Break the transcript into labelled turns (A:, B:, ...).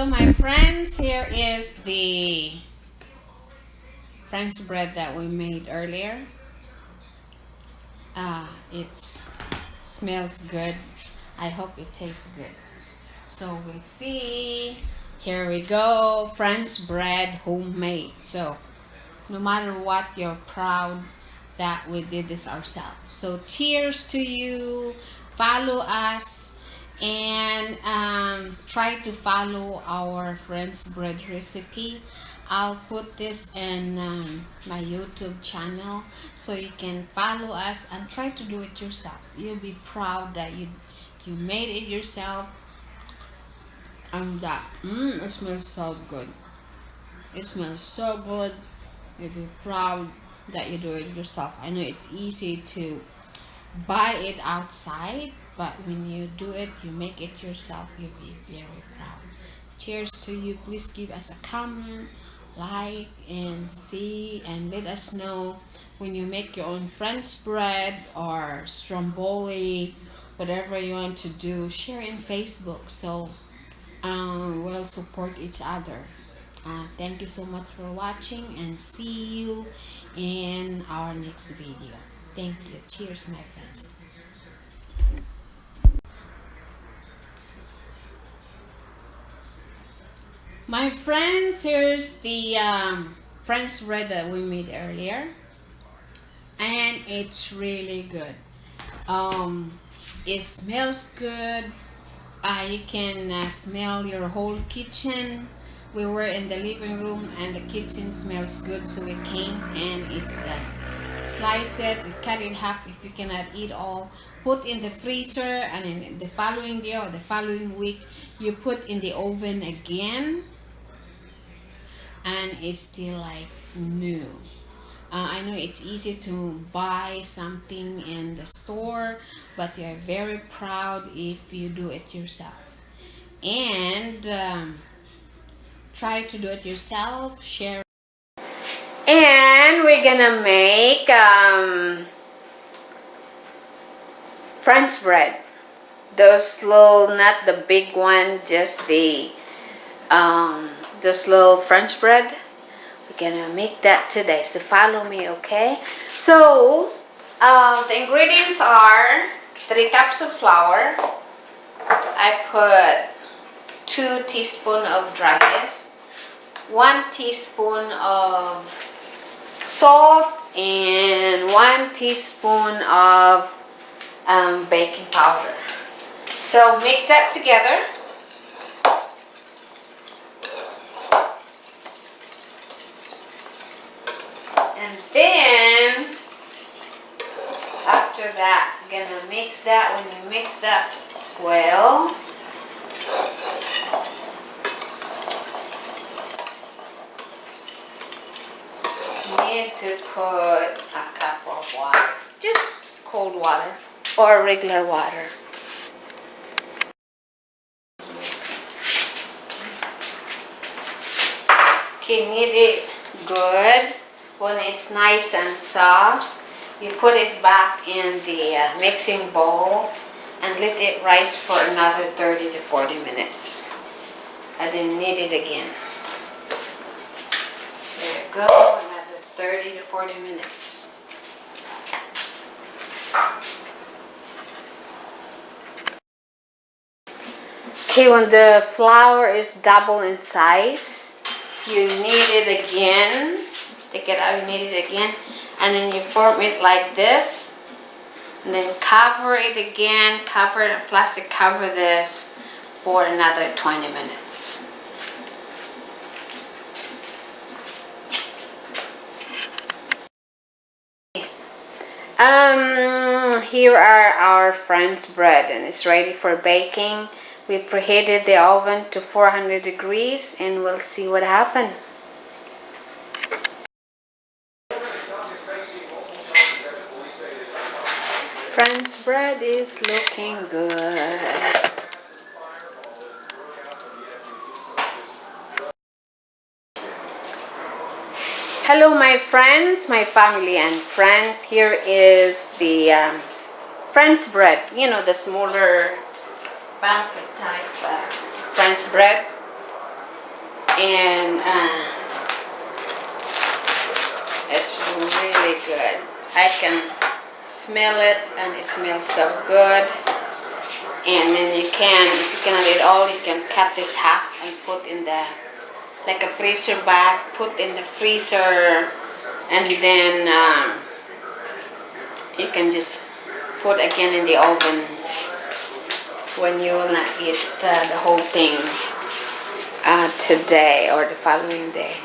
A: Hello my friends, here is the French bread that we made earlier. It smells good. I hope it tastes good. So we'll see. Here we go, French bread homemade. So no matter what, you're proud that we did this ourselves. So cheers to you. Follow us and try to follow our French bread recipe. I'll put this in my YouTube channel so you can follow us and try to do it yourself. You'll be proud that you made it yourself. And that it smells so good. It smells so good. You'll be proud that you do it yourself. I know it's easy to buy it outside, but when you do it, you make it yourself, you'll be very proud. Cheers to you. Please give us a comment, like, and see, and let us know when you make your own French bread or stromboli, whatever you want to do. Share in Facebook so we'll support each other. Thank you so much for watching, and see you in our next video. Thank you. Cheers, my friends. My friends, here's the French bread that we made earlier, and it's really good. It smells good. You can smell your whole kitchen. We were in the living room and the kitchen smells good, so we came and it's done. Slice it, cut it in half if you cannot eat all. Put in the freezer, and in the following day or the following week, you put in the oven again, and it's still like new. I know it's easy to buy something in the store, but you're very proud if you do it yourself. And try to do it yourself, share. And we're gonna make French bread. Those little, not the big one, just the those little French bread. We're gonna make that today, so follow me, okay? So the ingredients are 3 cups of flour. I put 2 teaspoons of dry yeast, 1 teaspoon of salt, and 1 teaspoon of baking powder. So mix that together. And then after that, gonna mix that. When you mix that well, you need to put a cup of water, just cold water or regular water. Okay, knead it good. When it's nice and soft, you put it back in the mixing bowl and let it rise for another 30 to 40 minutes. And then knead it again. There you go, another 30 to 40 minutes. Okay, when the flour is double in size, you knead it again. Take it out, knead it again, and then you form it like this, and then cover it again, cover it, plastic cover this for another 20 minutes. Here are our French bread, and it's ready for baking. We preheated the oven to 400 degrees, and we'll see what happened. French bread is looking good. Hello my friends, my family and friends. Here is the French bread. You know, the smaller banquet type French bread. and it's really good. I can smell it, and it smells so good. And then you can, if you cannot eat all, you can cut this half and put in the, like a freezer bag, put in the freezer, and then you can just put again in the oven when you will not eat the whole thing today or the following day.